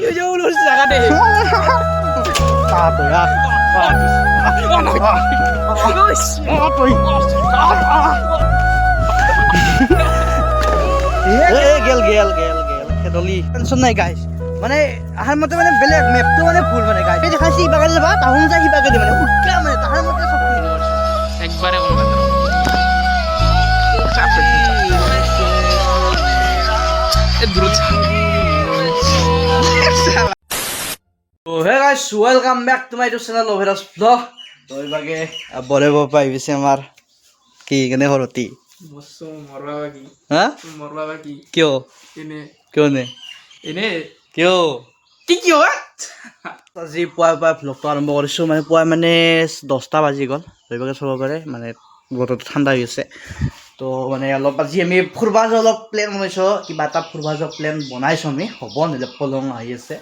Yêu dâu luôn ra đây. Ta tuổi à. Ôi xì. Tuổi. গেল খেদলি tension নাই guys মানে আহার মতে মানে বেলেগ ম্যাপটো মানে ফুল মানে গাইস এই দেখাইছি ইবাগে যাবা তাহুন যাই ইবাগে দি মানে উঠকা মানে তাহার মতে সব একবারে কোন কথা এ দ্রুত তো হে guys welcome back to my YouTube channel ওভেরাস ব্লগ তো ইবাগে বরে বাবা আইছে আমার কি কেনে হরতি মসো মরবা কি হ্যাঁ মরবা কি কিয় এনে নে এনে কিয় কি কি হয় আজি পুৱাই ভ্লগটো আৰম্ভ কৰিছোঁ মানে পুৱাই মানে 10টা বাজি গ'ল ধৰিবকে চাব পাৰে মানে বতৰটো ঠাণ্ডা হৈ আছে তো মানে অলপ আজি আমি ফুৰবা যোৱা অলপ প্লেন বনাইছোঁ কিবা এটা ফুৰবা যোৱা প্লেন বনাইছোঁ আমি হ'ব নিলে পলং আহি আছে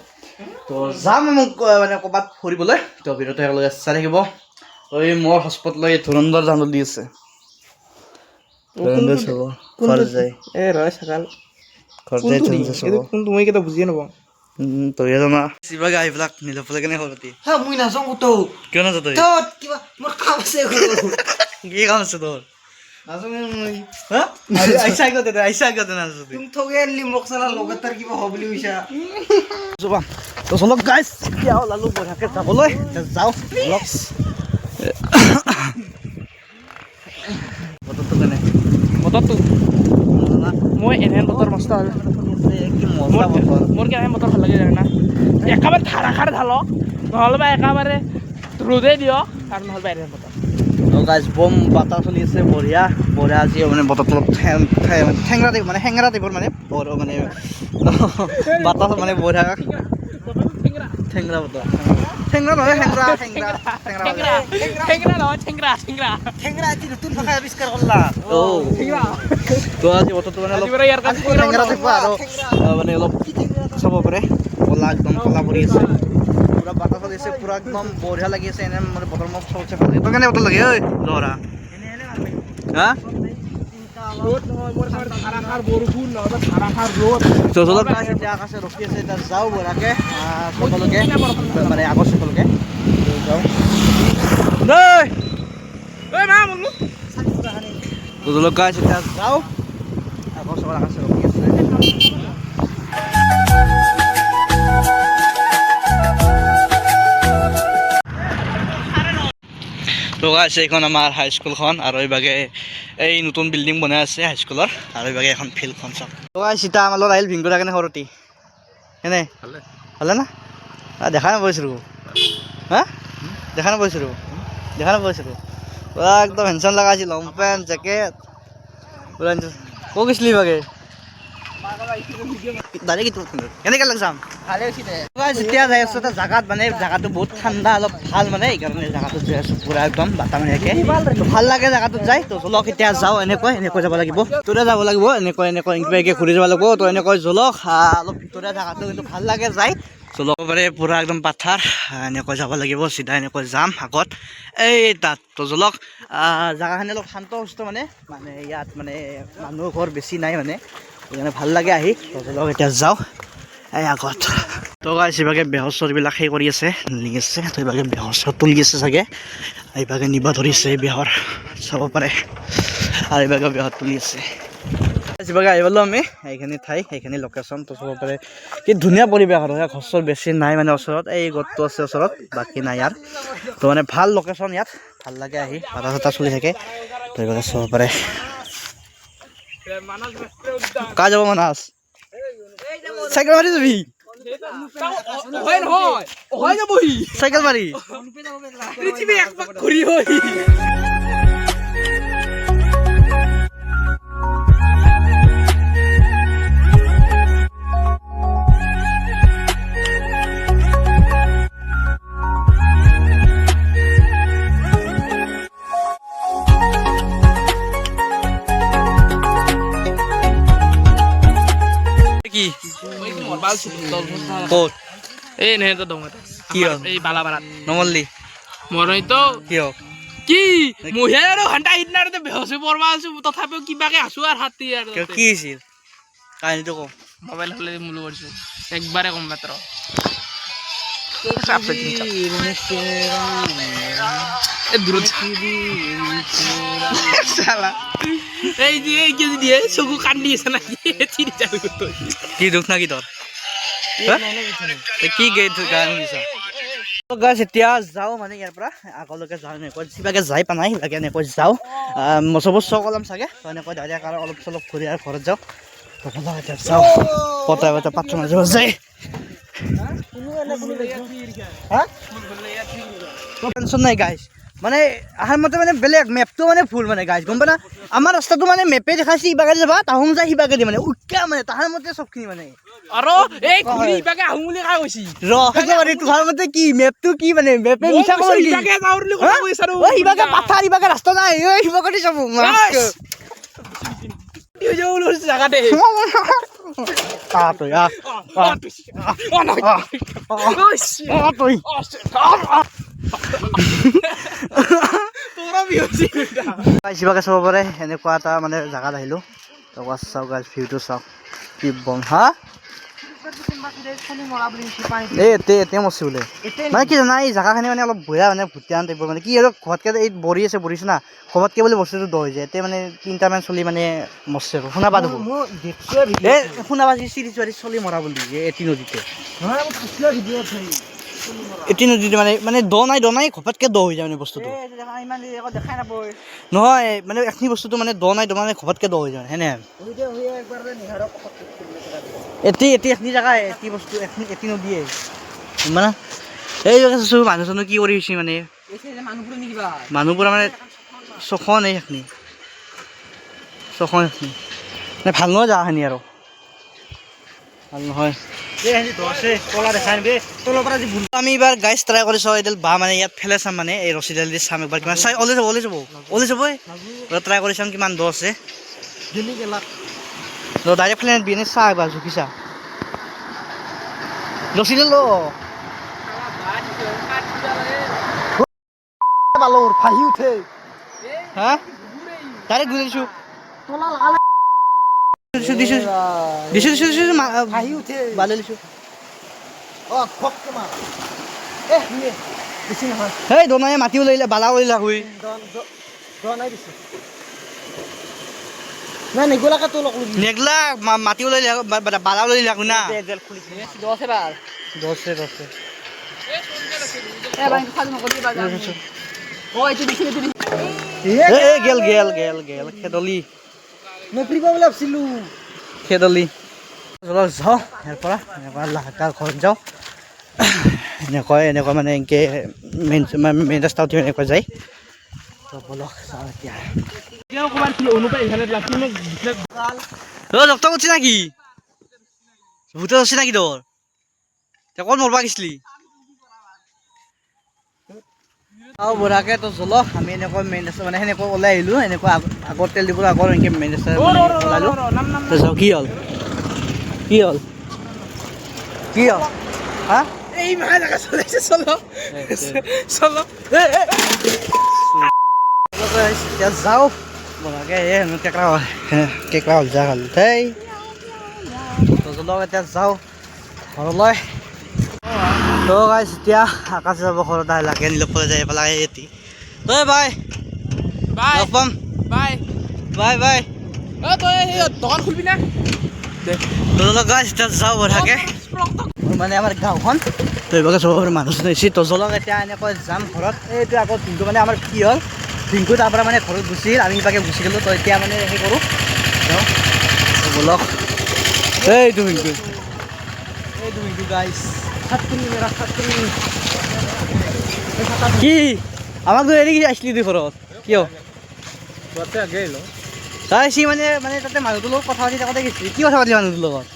তো যাম মোক মানে ক'ৰবাত ফুৰিবলৈ তো ভিডিঅ'টো একেলগে চাই থাকিব এই মোৰ হস্পত লৈ ধুৰন্ধৰ জানো দি আছে ধুৰন্ধৰ চাব ঘৰ যায় এ ৰয় সকাল ঘৰ যায় ধুৰন্ধৰ চাব কোন তুমি কেটা বুজিয়ে নাপাওঁ তই জানা শিৱাগে আহিবিলাক নীলফালে কেনে খবৰতি হা মুই নাযাওঁ ক'তো কিয় নাযাৱ তই তত কিবা মোৰ কাম আছে কি কাম আছে তোৰ নাযাওঁ মই হা আইসা আগতে নাযাৱ তুমি থগে আনলি মোক চালা লগাতাৰ কিবা হ'ব বুলি কৈছা যোৱা তো চলক গাইছ এতিয়া ওলালো বঢ়িয়াকে যাবলৈ যাওঁ অলপ বতৰটো কেনে বতৰটো মই এনেহেন বতৰ মস্ত হ'ল কি মজা বতৰ মোৰ কেনেহেন বতৰ ভাল লাগে জানা একেবাৰে ধাৰাসাৰ ঢালক নহ'লে বা একেবাৰে ৰ'দে দিয়ক আৰু নহ'লে বা এনেহেন বতৰ গাইছ বম বতাহ চলি আছে বঢ়িয়া আজি মানে বতৰটো অলপ ঠেংৰা টাইপ মানে হেংৰা টাইপৰ মানে বৰ মানে বতাহ মানে বঢ়িয়া ঠেংৰা বতাহ ঠেংৰা নহয় হেংৰা ঠেংৰা আজি নতুন ভাষা আৱিষ্কাৰ কৰলা তো আজি বতৰটো মানে অলপ ঠেংৰা টাইপ আৰু মানে অলপ চাব পাৰে কলা একদম কলা পৰি আছে পুৰা বতাহ চলি আছে পুৰা একদম বঢ়িয়া লাগি আছে এনে মানে বতৰ মোক চবতছে ভাল লাগে তোৰ কেনে বতৰ লাগে ঐ জহৰা হা চলক এতিয়া আকাশে ৰখি আছে এতিয়া যাওঁ বঢ়িয়াকে চবলৈকে মানে আগৰ চবলৈকে যাওঁ দেই তো চলক গাইছ এতিয়া যাওঁ আগৰ চবৰ আকাশে ৰখি আছে তো গাইছ এইখন আমাৰ হাইস্কুলখন আৰু এইভাগে এই নতুন বিল্ডিং বনাই আছে হাইস্কুলৰ আৰু এইভাগে এখন ফিল্ডখন চাওক তো গাইছ এতিয়া আমাৰ লগত আহিল ভিংকুৰা কেনে সৰতি কেনে ভালে না দেখা নাপাইছিলোঁ হা দেখা নাপাইছিলোঁ পুৰা একদম হেণ্ডচাম লগা আছিল লং পেণ্ট জেকেট পুৰা ক'ত গৈছিলি ভাগে কেনেকৈ লগ যাম যেতিয়া যাই আছোঁ এটা জেগাত মানে জেগাটো বহুত ঠাণ্ডা অলপ ভাল মানে এইকাৰণে জেগাটোত যাই আছোঁ পুৰা একদম বাটামাৰিয়াকৈ ভাল লাগে জেগাটোত যাই তো জলক এতিয়া যাওঁ এনেকৈ যাব লাগিব ভিতৰে যাব লাগিব এনেকৈ কিবাকৈ ঘূৰি যাব লাগিব তো এনেকৈ জলক অলপ ভিতৰে জেগাটো কিন্তু ভাল লাগে যাই জলক পাৰে পুৰা একদম পাথাৰ এনেকৈ যাব লাগিব চিধা এনেকৈ যাম আগত এই তাত তো জলক জেগাখিনি অলপ শান্ত সুস্থ মানে ইয়াত মানে মানুহৰ ঘৰ বেছি নাই মানে সেইকাৰণে ভাল লাগে আহি তো এতিয়া যাওঁ এই আগত তো গাইছ এইভাগে বেহৰ চৰবিলাক সেই কৰি আছে লিং আছে তো এইভাগে বেহৰ চৰ তুলি আছে চাগে এইভাগে নিবা ধৰিছে বেহৰ চাব পাৰে আৰু এইভাগে বেহৰ তুলি আছে যিভাগে আহি পালোঁ আমি সেইখিনি লোকেশ্যন তো চাব পাৰে কি ধুনীয়া পৰিৱেশ আৰু ঘৰ চৰ বেছি নাই মানে ওচৰত এই গছটো আছে ওচৰত বাকী নাই ইয়াৰ তো মানে ভাল লোকেশ্যন ইয়াত ভাল লাগে আহি বতাহ চতাহ চলি থাকে তো এইভাগে চাব পাৰে কা যাব মানাছ চাইকেল মাৰি যাবি চাইকেল মাৰি কি ক'ত এই নেহেঁতৰ দং এটা কি হ'ল এই বালাপাৰাত নমল্লি মৰতো কিয় কি মহিয়া আৰু ঘণ্টা সিদিনাতে বেহচি পৰবা আছো তথাপিও কিবাকে আছো আৰু হাতী আৰু কি হৈছিল কাহিনীটো কওঁ মোবাইল হলে মুলো করছো একবারে কম মাত্র দূর শালা এই যে এই কেজি দিয়ে চকু কান দিয়েছে নাকি চিনি চালু করতে কি দুখ নাকি তোর কি গেট গান দিছা গাইছ এতিয়া যাওঁ মানে ইয়াৰ পৰা আগলৈকে যাওঁ এনেকৈ কিবাকে যাই পা নাই লাগে এনেকৈ যাওঁ মচবত চক ওলাম চাগে তো এনেকৈ ডাইৰেক্ট আৰু অলপ চলপ ঘূৰি আৰু ঘৰত যাওঁ এতিয়া যাওঁ পতাই পতাই পাত্ৰ মাজে যায় টেনশ্যন নাই গাইছ মানে আহাৰ মতে মানে বেলেগ মেপটো মানে ভুল মানে গাইছ গম পানা আমাৰ ৰাস্তাটো মানে মেপে দেখাইছে ইবাগে যাবা তাহোং যায় সিবাগে দি মানে উক্কা মানে তাহাৰ মতে চবখিনি মানে আৰু এই ঘূৰি ইবাগে আহোঁ বুলি কা কৈছি ৰ তোমাৰ মতে কি মেপটো কি মানে মেপে মিছা কয় কি ইবাগে যাওঁ বুলি কথা কৈছ আৰু ঐ ইবাগে পাথাৰ ইবাগে ৰাস্তা নাই ঐ ইবাগে দি চাব ইও যাও লছ জাগাতে তই শিৱাকে চাব পাৰে এনেকুৱা এটা মানে জেগাত আহিলোঁ তো চাওক গাইছ ভিউটো চাওক কি বম হা এতিয়া মৰছি বোলে মানে কি জানা এই জেগাখিনি মানে অলপ বঢ়িয়া মানে ভূটিয়ান টাইপৰ মানে কি আৰু ঘৰতকৈ এই বৰিছে না ঘৰতকৈ বোলে বস্তুটো দ হৈ যায় এতিয়া মানে তিনিটামান চলি মানে মৰছে আৰু শুনা পা দেখোন এই শুনা পা চিৰি চুৱাৰি চলি মৰা বুলি এটি নদীতে এটি নদীতে মানে দ নাই ঘপতকৈ দ হৈ যায় মানে বস্তুটো নহয় মানে এইখিনি বস্তুটো মানে দ নাই মানে ঘপতকৈ দ হৈ যায় সেনে এটি জেগা এটি বস্তু এটি নদীয়ে মানে এই মানুহ চানুহ কি কৰি হৈছে মানে মানুহবোৰ মানে চখন এইখিনি মানে ভাল নহয় জেগাখিনি আৰু ভাল নহয় আমি এইবাৰ গাইজ ট্ৰাই কৰি চাওঁ এইডাল বা মানে ইয়াত ফেলে চাম মানে এই ৰছীডাল দি চাম একবাৰ কিমান চাই ওলাই যাব ট্ৰাই কৰি চাম কিমান দ আছে ডাইৰেক্ট ফেলে বিনে চাহ একবাৰ জুখি চা ৰছীডাল ফাহি উঠে হা ডাইৰেক্ট ঘূৰি দিছোঁ এই দনাই মাটি ওলাইলে বালা ওলাইলা হুই নেগলা মাটি ওলাইলে বালা ওলাইলা না গেল খেদলি খেদলি যাওঁ ইয়াৰ পৰা এনেকুৱা লাহেকা ঘৰত যাওঁ এনেকুৱা মানে এনেকৈ মেইন ৰাস্তা উঠি এনেকুৱা যায় বলক চাওঁ এতিয়া ডক্টৰ উঠছি নাকি ভূতে উঠছি নাকি তোৰ ক'ত মৰবা গৈছিলি আৰু বঢ়াকে তো জলক আমি এনেকৈ মেইন ৰাস্তা মানে সেনেকৈ ওলাই আহিলোঁ এনেকুৱা আগৰ তেল দিব আগৰ এনেকৈ মেইন ৰাস্তা ওলালোঁ যাওঁ কি হ'ল হা এই মাহ জায়গা চলাইছে চলো এতিয়া যাওঁ বঢ়াকে কেকৰা হ'ল যা খালোঁ দেই জলক এতিয়া যাওঁ ঘৰলৈ তো গাইছ এতিয়া আকাশ যাব ঘৰত আহিলাকে নিলপলে যাই পেলাই এটি তই বাই লগ পাম বাই তই দোকান খুলবি না তো গাইছ এতিয়া যাওঁ বঢ়াকে মানে আমাৰ গাঁওখন তইবাকে চব মানুহ চাইছি তো জলক এতিয়া এনেকৈ যাম ঘৰত এইটো আকৌ দিনটো মানে আমাৰ কি হ'ল দিনটো তাৰ পৰা মানে ঘৰত গুচিল আমি কিবাকে গুচি গ'লোঁ তো এতিয়া মানে সেই কৰোঁ বলক এইটো মিনটো গাইছ কি আমাক তো এৰি আহিছিলি তুই ঘৰত কিয় চাইছি মানে তাতে মানুহটোৰ লগত কথা পাতি থাকোঁতে গৈছিলি কি কথা পাতিলি মানুহটোৰ লগত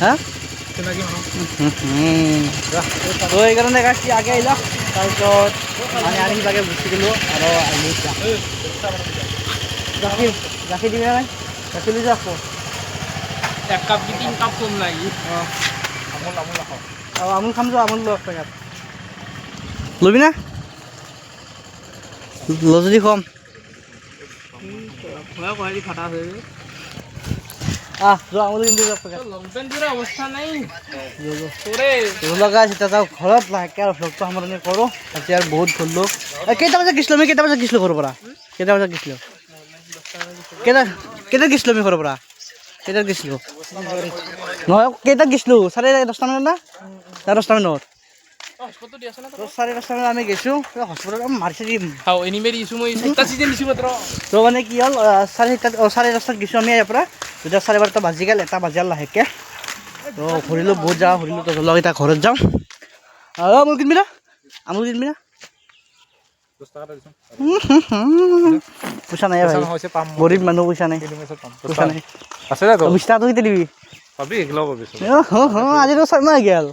হা তো সেইকাৰণে গাইছি আগে আহিলক তাৰপিছত মানে আমি কিবাকে গুচি গ'লোঁ আৰু আহিলোঁ গাখীৰ দিবি নাই গাখীৰ লৈ যাওঁ এক কাপ কি 3 কাপ কম লাগি আমুল খাম যা আমুল লগ ইয়াত লবি না ল যদি কম ফাটা হৈ যোৱা আমুল কিন্তু লং পেণ্টটোৰে অৱস্থা নাই তোৰে লগা আছে এতিয়া যাওঁ ঘৰত লাহেকৈ আৰু ভ্লগটো সামৰণি কৰোঁ আজি আৰু বহুত ঘূৰিলোঁ কেইটা বজাত গৈছিলোঁ আমি কেইটা বজাত গৈছিলোঁ ঘৰৰ পৰা কেইটা বজাত গৈছিলোঁ কেইটাত গৈছিলোঁ আমি ঘৰৰ পৰা কেইটাত গৈছিলোঁ নহয় কেইটাত গৈছিলোঁ 10:30 মানত না 10:30 হস্পটো দি আছে না 10:30 মানত আমি গৈছোঁ হস্পিটেলত মাৰিছে দিম হাও এনিমে দিছোঁ মই এটা চিজন দিছোঁ মাত্ৰ তো মানে কি হ'ল 10:30 গৈছোঁ আমি ইয়াৰ পৰা যেতিয়া 12:30 বাজি গ'ল 1 বাজি গ'ল লাহেকৈ তো ঘূৰিলোঁ বহুত জাগা ঘূৰিলোঁ তো লগ এতিয়া ঘৰত যাওঁ আমুল কিনবি না পইচা নাই ভাই গৰীব মানুহ পইচা নাই আছে না তো 20 টকা তই দিবি পাবি এগলাও পাবি আজিতো 6 মাহ গেল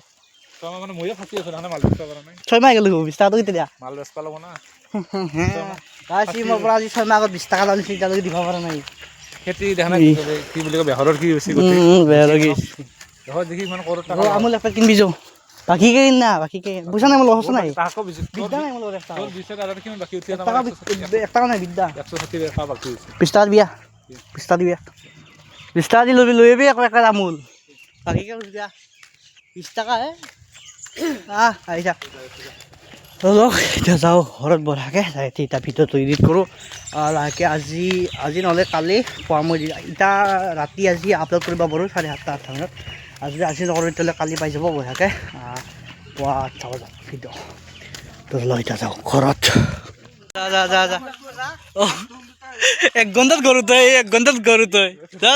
মানে মইও ফাঁচি আছো না মাল বেচবা পৰা নাই 6 মাহ গেল 20 টকা তই দিয়া মাল বেচবা লাগব না আজি মোৰ পৰা আজি 6 মাহ আগত 20 টকা লৈছে এতিয়ালৈকে দিব পৰা নাই খেতি দেখা নাই কি বুলি কয় বেহৰৰ কি হৈছে গতি বেয়া লাগি বেহৰ দেখি ইমান কৰোৰ টাকা আমুল এপেট কিনবি যাওঁ বাকী কে কিন না বাকী কে পইচা নাই মোৰ লছ নাই টাকা বিজি বিদ্যা নাই মোৰ লগত একটা তোৰ 20,000 কিমান বাকি উঠি না 1 টাকা নাই বিদ্যা 160 টাকা বাকি হৈছে 20 টাকা দিবি 20 টাকা দিবি 20 টাকা দি লৈ আহিবি একটা আমুল বাকী কে দিয়া 20 টাকা হে আহিছা লগ এতিয়া যাওঁ ঘৰত বঢ়াকে যাই এতিয়া ভিডিঅ'টো এডিট কৰোঁ লাহেকৈ আজি নহ'লে কালি পুৱা মই এতিয়া ৰাতি আজি আপলোড কৰিব পাৰোঁ 7:30 মানত আজি নকৰোঁ তেতিয়াহ'লে কালি পাই যাব বঢ়াকে পুৱা 8 বজাত ভিডিঅ' তো লৈ এতিয়া যাওঁ ঘৰত যা 1 ঘণ্টাত গৰু তই যা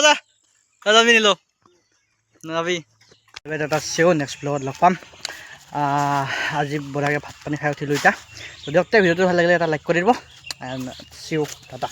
যাবি নিলো নাবি এটা চেও নেক্সট ব্লগত লগ পাম আজি বঢ়াকৈ ভাত পানী খাই উঠিলোঁ এতিয়া যদি ভিডিঅ'টো ভাল লাগিলে এটা লাইক কৰি দিব এণ্ড চিও টাটা